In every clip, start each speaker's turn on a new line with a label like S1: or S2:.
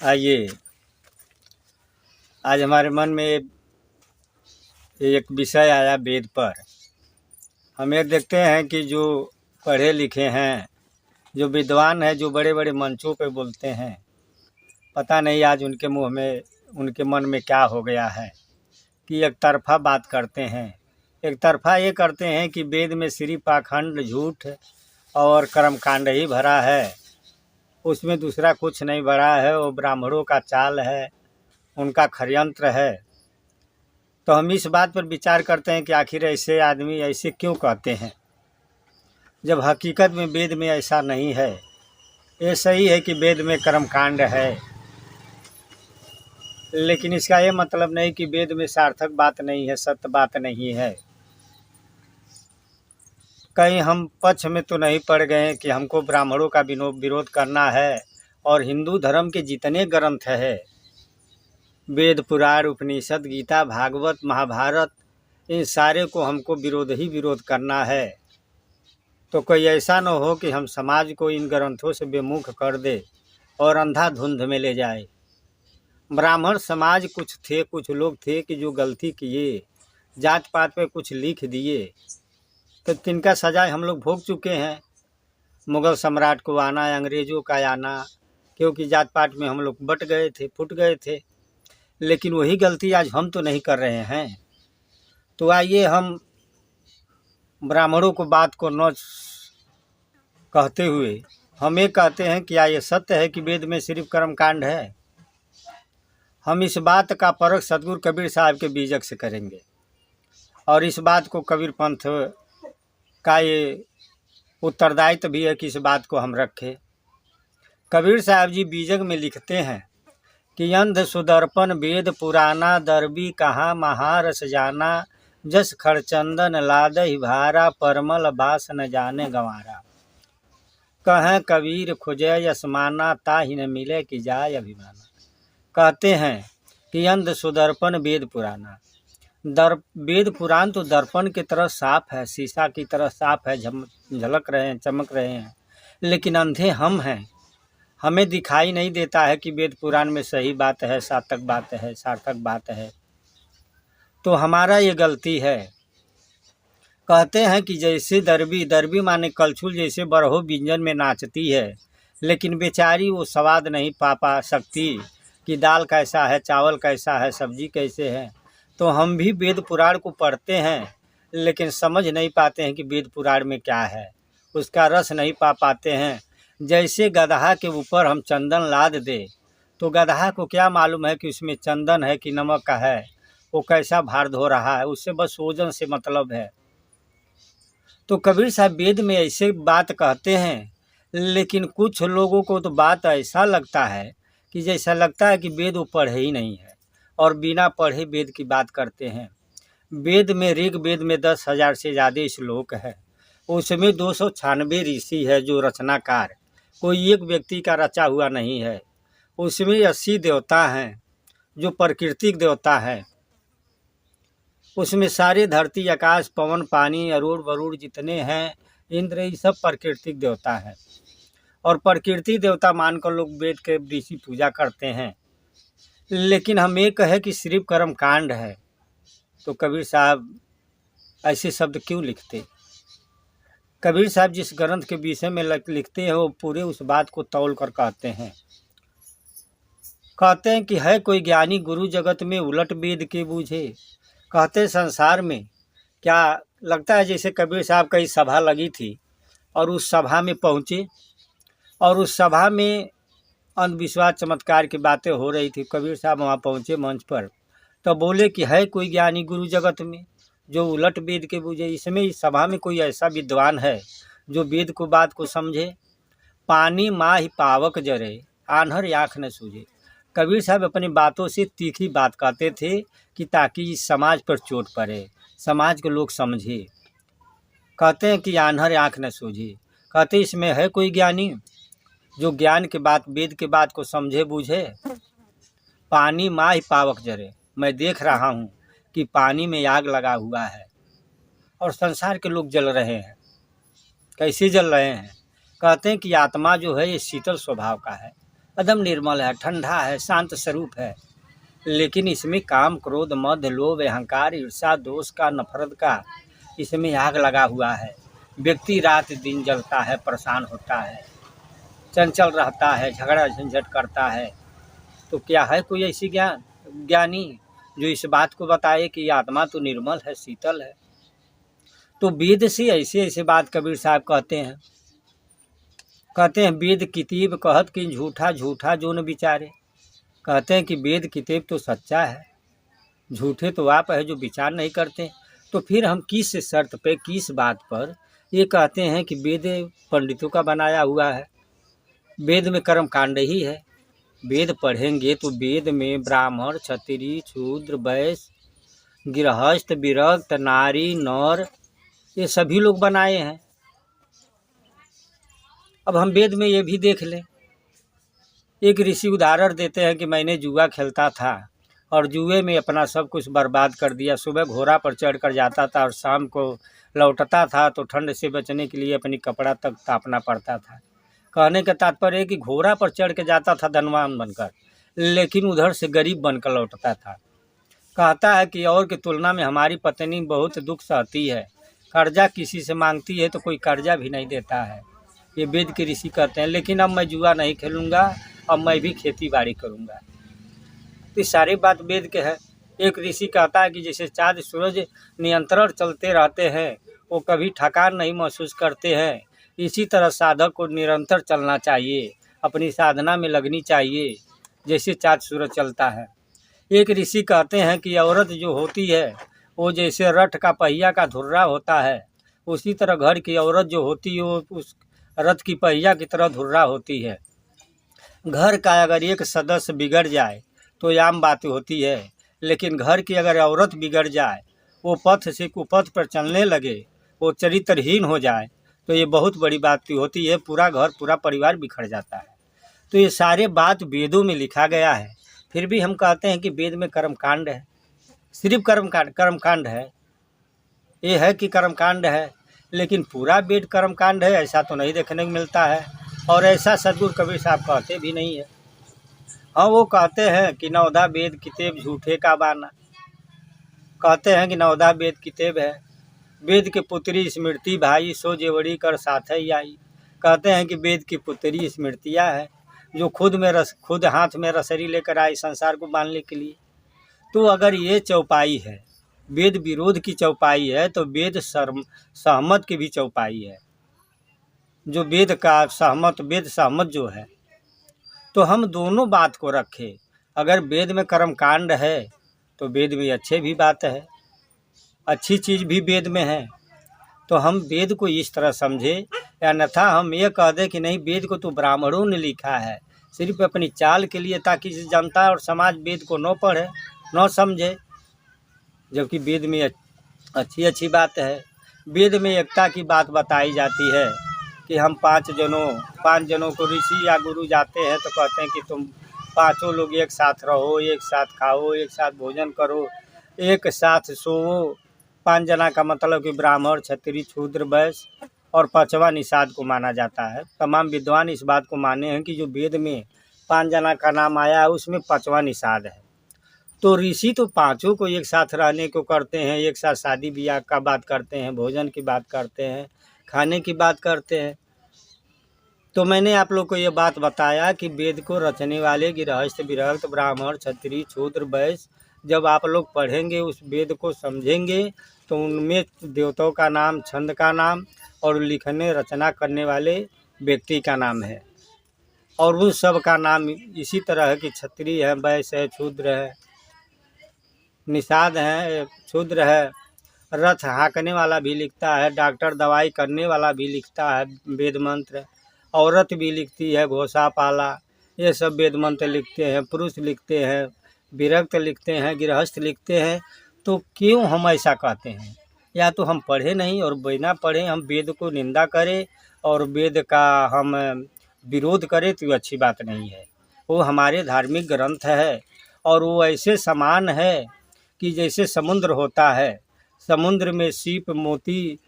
S1: आइए, आज हमारे मन में एक विषय आया वेद पर। हम ये देखते हैं कि जो पढ़े लिखे हैं, जो विद्वान हैं, जो बड़े बड़े मंचों पे बोलते हैं, पता नहीं आज उनके मुंह में, उनके मन में क्या हो गया है कि एक तरफा बात करते हैं। एक तरफा ये करते हैं कि वेद में सिर्फ पाखंड, झूठ और कर्मकांड ही भरा है, उसमें दूसरा कुछ नहीं भरा है। वो ब्राह्मणों का चाल है, उनका षड्यंत्र है। तो हम इस बात पर विचार करते हैं कि आखिर ऐसे आदमी ऐसे क्यों कहते हैं, जब हकीकत में वेद में ऐसा नहीं है। ये सही है कि वेद में कर्मकांड है, लेकिन इसका ये मतलब नहीं कि वेद में सार्थक बात नहीं है, सत्य बात नहीं है। कहीं हम पक्ष में तो नहीं पड़ गए कि हमको ब्राह्मणों का विरोध करना है। और हिंदू धर्म के जितने ग्रंथ है, वेद, पुराण, उपनिषद, गीता, भागवत, महाभारत, इन सारे को हमको विरोध करना है। तो कोई ऐसा न हो कि हम समाज को इन ग्रंथों से विमुख कर दे और अंधाधुंध में ले जाए। ब्राह्मण समाज कुछ लोग थे कि जो गलती किए, जात पात पे कुछ लिख दिए, तो तिनका सजाए हम लोग भोग चुके हैं। मुग़ल सम्राट को आना, अंग्रेज़ों का आना, क्योंकि जात पात में हम लोग बट गए थे, फुट गए थे। लेकिन वही गलती आज हम तो नहीं कर रहे हैं। तो आइए हम ब्राह्मणों को बात को न कहते हुए हम ये कहते हैं कि ये सत्य है कि वेद में सिर्फ कर्मकांड है। हम इस बात का परख सतगुरु कबीर साहब के बीजक से करेंगे, और इस बात को कबीर पंथ का ये उत्तरदायित्व भी है कि इस बात को हम रखें। कबीर साहब जी बीजक में लिखते हैं कि अंध सुदर्पण वेद पुराना, दरबी कहाँ महारस जाना, जस खरचंदन लादहि भारा, परमल बास न जाने गंवारा। कहें कबीर खुजय यसमाना, ताहि न मिले कि जाय अभिमाना। कहते हैं कि अंध सुदर्पण वेद पुराना, वेद पुराण तो दर्पण की तरह साफ है, शीशा की तरह साफ है, झलक रहे हैं, चमक रहे हैं। लेकिन अंधे हम हैं, हमें दिखाई नहीं देता है कि वेद पुराण में सही बात है, सार्थक बात है, सार्थक बात है। तो हमारा ये गलती है। कहते हैं कि जैसे दरबी माने कलछुल जैसे बरहो व्यंजन में नाचती है, लेकिन बेचारी वो स्वाद नहीं पा सकती कि दाल कैसा है, चावल कैसा है, सब्जी कैसे है। तो हम भी वेद पुराण को पढ़ते हैं, लेकिन समझ नहीं पाते हैं कि वेद पुराण में क्या है, उसका रस नहीं पा पाते हैं। जैसे गदहा के ऊपर हम चंदन लाद दे, तो गदहा को क्या मालूम है कि उसमें चंदन है कि नमक का है, वो कैसा भार धो रहा है, उससे बस वजन से मतलब है। तो कबीर साहब वेद में ऐसे बात कहते हैं, लेकिन कुछ लोगों को तो बात ऐसा लगता है कि जैसा लगता है कि वेद वो पढ़े ही नहीं है, और बिना पढ़े वेद की बात करते हैं। वेद में, ऋग्वेद में 10,000 से ज़्यादा श्लोक है, उसमें 296 ऋषि है जो रचनाकार, कोई एक व्यक्ति का रचा हुआ नहीं है। उसमें 80 देवता हैं जो प्राकृतिक देवता हैं। उसमें सारे धरती, आकाश, पवन, पानी, अरूण वरूण जितने हैं, इंद्र, ये सब प्राकृतिक देवता हैं। और प्रकृति देवता मानकर लोग वेद के ऋषि पूजा करते हैं। लेकिन हम ये कहें कि सिर्फ कर्म कांड है, तो कबीर साहब ऐसे शब्द क्यों लिखते? कबीर साहब जिस ग्रंथ के विषय में लिखते हैं, वो पूरे उस बात को तौल कर कहते हैं। कहते हैं कि है कोई ज्ञानी गुरु जगत में, उलट वेद के बूझे। कहते संसार में क्या लगता है, जैसे कबीर साहब की सभा लगी थी और उस सभा में पहुँचे, और उस सभा में अंधविश्वास चमत्कार की बातें हो रही थी। कबीर साहब वहाँ पहुँचे मंच पर, तो बोले कि है कोई ज्ञानी गुरु जगत में जो उलट वेद के बूझे। इसमें इस सभा में कोई ऐसा विद्वान है जो वेद को बात को समझे? पानी माहि पावक जरे, आन्हर आँख न सूझे। कबीर साहब अपनी बातों से तीखी बात कहते थे कि ताकि इस समाज पर चोट पड़े, समाज के लोग समझे। कहते हैं कि आन्हर आँख न सूझे। कहते इसमें है कोई ज्ञानी जो ज्ञान के बात, वेद के बात को समझे बूझे। पानी माहि पावक जरे, मैं देख रहा हूँ कि पानी में आग लगा हुआ है और संसार के लोग जल रहे हैं। कैसे जल रहे हैं? कहते हैं कि आत्मा जो है ये शीतल स्वभाव का है, एकदम निर्मल है, ठंडा है, शांत स्वरूप है। लेकिन इसमें काम, क्रोध, मद, लोभ, अहंकार, ईर्ष्या, दोष का, नफरत का इसमें आग लगा हुआ है। व्यक्ति रात दिन जलता है, परेशान होता है, चंचल रहता है, झगड़ा झंझट करता है। तो क्या है कोई ऐसी ज्ञानी जो इस बात को बताए कि आत्मा तो निर्मल है, शीतल है। तो वेद से ऐसे ऐसे बात कबीर साहब कहते हैं वेद किताब कहत कि झूठा झूठा जो न विचारे। कहते हैं कि वेद किताब तो सच्चा है, झूठे तो आप है जो विचार नहीं करते। तो फिर हम किस शर्त पे, किस बात पर ये कहते हैं कि वेद पंडितों का बनाया हुआ है? वेद में कर्म कांड ही है। वेद पढ़ेंगे तो वेद में ब्राह्मण, क्षत्रिय, शूद्र, वैश्य, गृहस्थ, विरक्त, नारी, नर, ये सभी लोग बनाए हैं। अब हम वेद में ये भी देख लें। एक ऋषि उदाहरण देते हैं कि मैंने जुआ खेलता था और जुए में अपना सब कुछ बर्बाद कर दिया। सुबह घोड़ा पर चढ़ कर जाता था और शाम को लौटता था तो ठंड से बचने के लिए अपनी कपड़ा तक तापना पड़ता था। कहने का तात्पर्य है कि घोड़ा पर चढ़ के जाता था धनवान बनकर, लेकिन उधर से गरीब बनकर लौटता था। कहता है कि और की तुलना में हमारी पत्नी बहुत दुख सहती है, कर्जा किसी से मांगती है तो कोई कर्जा भी नहीं देता है। ये वेद के ऋषि कहते हैं। लेकिन अब मैं जुआ नहीं खेलूँगा, अब मैं भी खेती बाड़ी करूँगा। तो सारी बात वेद के है। एक ऋषि कहता है कि जैसे चाँद सूरज निरंतर चलते रहते हैं, वो कभी थकान नहीं महसूस करते हैं, इसी तरह साधक को निरंतर चलना चाहिए, अपनी साधना में लगनी चाहिए, जैसे चाँद सूरज चलता है। एक ऋषि कहते हैं कि औरत जो होती है वो जैसे रथ का पहिया का धुर्रा होता है, उसी तरह घर की औरत जो होती है वो उस रथ की पहिया की तरह धुर्रा होती है। घर का अगर एक सदस्य बिगड़ जाए तो ये आम बात होती है, लेकिन घर की अगर औरत बिगड़ जाए, वो पथ से कुपथ पर चलने लगे, वो चरित्रहीन हो जाए, तो ये बहुत बड़ी बात होती है। पूरा घर, पूरा परिवार बिखर जाता है। तो ये सारे बात वेदों में लिखा गया है। फिर भी हम कहते हैं कि वेद में कर्मकांड है, सिर्फ कर्मकांड है। ये है कि कर्मकांड है, लेकिन पूरा वेद कर्मकांड है ऐसा तो नहीं देखने को मिलता है। और ऐसा सदगुरु कबीर साहब कहते भी नहीं है। हाँ, वो कहते हैं कि 9 वेद किताब झूठे का बाना। कहते हैं कि 9 वेद किताब है, वेद के पुत्री स्मृति भाई, सो जेवड़ी कर साथ ही आई। कहते हैं कि वेद की पुत्री स्मृतियाँ है जो खुद हाथ में रसरी लेकर आई संसार को बांधने के लिए। तो अगर ये चौपाई है, वेद विरोध की चौपाई है, तो वेद सहमत की भी चौपाई है। जो वेद सहमत जो है, तो हम दोनों बात को रखें। अगर वेद में कर्मकांड है तो वेद में अच्छे भी बात है, अच्छी चीज़ भी वेद में है। तो हम वेद को इस तरह समझे, या अन्यथा हम ये कह दें कि नहीं, वेद को तो ब्राह्मणों ने लिखा है सिर्फ अपनी चाल के लिए, ताकि जनता और समाज वेद को न पढ़े, न समझे। जबकि वेद में अच्छी बात है। वेद में एकता की बात बताई जाती है कि हम 5 जनों को ऋषि या गुरु जाते हैं तो कहते हैं कि तुम 5 लोग एक साथ रहो, एक साथ खाओ, एक साथ भोजन करो, एक साथ सोओ। 5 जना का मतलब कि ब्राह्मण, क्षत्रिय, शूद्र, वैश्य और 5वां निषाद को माना जाता है। तमाम विद्वान इस बात को माने हैं कि जो वेद में 5 जना का नाम आया है उसमें 5वां निषाद है। तो ऋषि तो 5 को एक साथ रहने को करते हैं, एक साथ शादी ब्याह का बात करते हैं, भोजन की बात करते हैं, खाने की बात करते हैं। तो मैंने आप लोग को ये बात बताया कि वेद को रचने वाले गृहस्थ, विरक्त, ब्राह्मण, क्षत्रिय, शूद्र, वैश्य, जब आप लोग पढ़ेंगे, उस वेद को समझेंगे, तो उनमें देवताओं का नाम, छंद का नाम और लिखने रचना करने वाले व्यक्ति का नाम है। और उन सब का नाम इसी तरह है कि क्षत्रिय है, वैश्य है, शूद्र है, निषाद है, शूद्र है, रथ हाँकने वाला भी लिखता है, डॉक्टर दवाई करने वाला भी लिखता है वेद मंत्र, औरत भी लिखती है, घोषा पाला, ये सब वेद मंत्र लिखते हैं, पुरुष लिखते हैं, विरक्त लिखते हैं, गृहस्थ लिखते हैं। तो क्यों हम ऐसा कहते हैं? या तो हम पढ़े नहीं, और बिना पढ़े हम वेद को निंदा करें और वेद का हम विरोध करें तो अच्छी बात नहीं है। वो हमारे धार्मिक ग्रंथ है और वो ऐसे समान है कि जैसे समुद्र होता है, समुद्र में सीप, मोती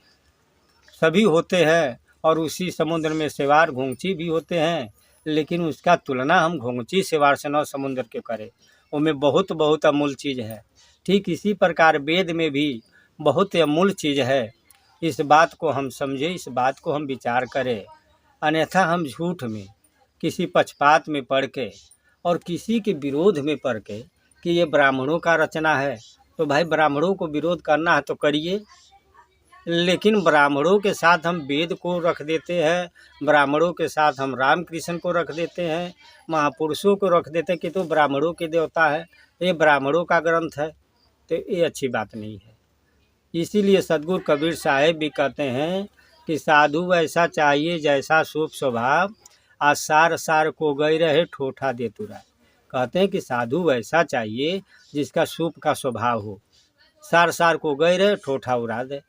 S1: सभी होते हैं और उसी समुद्र में शैवाल, घुंघची भी होते हैं। लेकिन उसका तुलना हम घोंघची से वार्ष्णेय समुद्र के करें, उनमें बहुत बहुत अमूल्य चीज़ है। ठीक इसी प्रकार वेद में भी बहुत अमूल्य चीज़ है। इस बात को हम समझें, इस बात को हम विचार करें। अन्यथा हम झूठ में, किसी पक्षपात में पढ़ के और किसी के विरोध में पढ़ के कि ये ब्राह्मणों का रचना है, तो भाई ब्राह्मणों को विरोध करना है तो करिए, लेकिन ब्राह्मणों के साथ हम वेद को रख देते हैं, ब्राह्मणों के साथ हम राम कृष्ण को रख देते हैं, महापुरुषों को रख देते हैं कि तो ब्राह्मणों के देवता है, ये ब्राह्मणों का ग्रंथ है, तो ये अच्छी बात नहीं है। इसीलिए सद्गुरु कबीर साहेब भी कहते हैं कि साधु वैसा चाहिए जैसा शुभ स्वभाव, आज सार सार को गई रहे ठोठा दे तुरा। कहते हैं कि साधु वैसा चाहिए जिसका शुभ का स्वभाव हो, सार सार को गई रहे ठोठा उड़ा दे,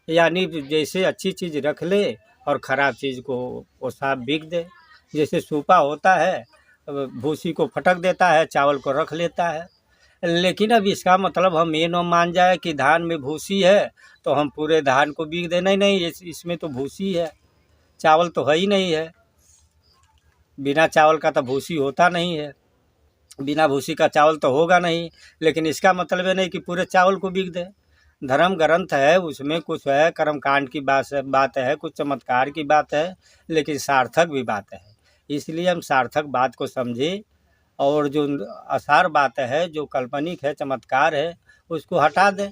S1: यानी जैसे अच्छी चीज़ रख ले और ख़राब चीज़ को वो साफ बिक दे। जैसे सूपा होता है, भूसी को फटक देता है, चावल को रख लेता है। लेकिन अब इसका मतलब हम ये न मान जाए कि धान में भूसी है तो हम पूरे धान को बिक दे। नहीं नहीं, इसमें तो भूसी है, चावल तो है ही नहीं है। बिना चावल का तो भूसी होता नहीं है, बिना भूसी का चावल तो होगा नहीं। लेकिन इसका मतलब ये नहीं कि पूरे चावल को बिक दे। धर्म ग्रंथ है, उसमें कुछ है कर्मकांड की बात है, कुछ चमत्कार की बात है, लेकिन सार्थक भी बात है। इसलिए हम सार्थक बात को समझें और जो असार बात है, जो काल्पनिक है, चमत्कार है, उसको हटा दें।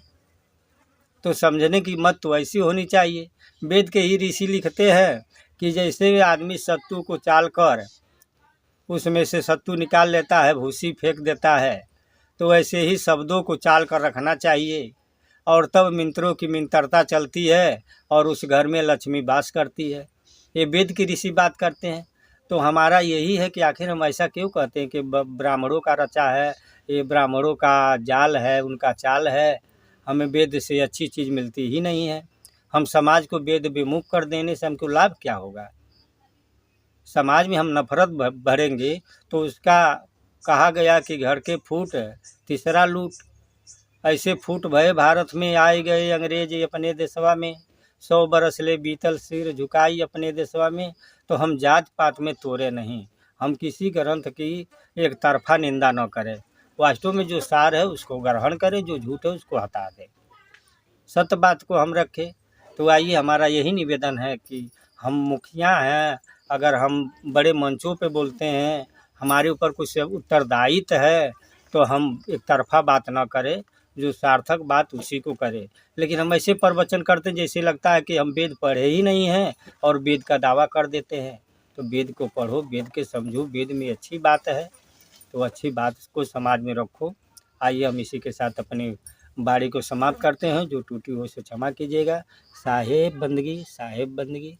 S1: तो समझने की मत तो ऐसी होनी चाहिए। वेद के ही ऋषि लिखते हैं कि जैसे आदमी सत्तू को चाल कर उसमें से सत्तू निकाल लेता है, भूसी फेंक देता है, तो वैसे ही शब्दों को चाल कर रखना चाहिए, और तब मिंत्रों की मिंत्रता चलती है और उस घर में लक्ष्मी वास करती है। ये वेद की ऋषि बात करते हैं। तो हमारा यही है कि आखिर हम ऐसा क्यों कहते हैं कि ब्राह्मणों का रचा है, ये ब्राह्मणों का जाल है, उनका चाल है, हमें वेद से अच्छी चीज़ मिलती ही नहीं है। हम समाज को वेद विमुख कर देने से हमको लाभ क्या होगा? समाज में हम नफरत भरेंगे तो उसका कहा गया कि घर के फूट तीसरा लूट। ऐसे फूट भय भारत में आए गए अंग्रेज अपने देशवा में, 100 बरस ले बीतल सिर झुकाई अपने देशवा में। तो हम जात पात में तोड़े नहीं, हम किसी ग्रंथ की एक तरफा निंदा न करें, वास्तव में जो सार है उसको ग्रहण करें, जो झूठ है उसको हटा दें, सत्य बात को हम रखें। तो आइए, हमारा यही निवेदन है कि हम मुखिया हैं, अगर हम बड़े मंचों पे बोलते हैं, हमारे ऊपर कुछ उत्तरदायित्व है, तो हम एक तरफा बात ना करें, जो सार्थक बात उसी को करें। लेकिन हम ऐसे प्रवचन करते हैं जैसे लगता है कि हम वेद पढ़े ही नहीं हैं और वेद का दावा कर देते हैं। तो वेद को पढ़ो, वेद के समझो, वेद में अच्छी बात है तो अच्छी बात को समाज में रखो। आइए हम इसी के साथ अपनी बाड़ी को समाप्त करते हैं, जो टूटी हो उसे क्षमा कीजिएगा। साहेब बंदगी, साहेब बंदगी।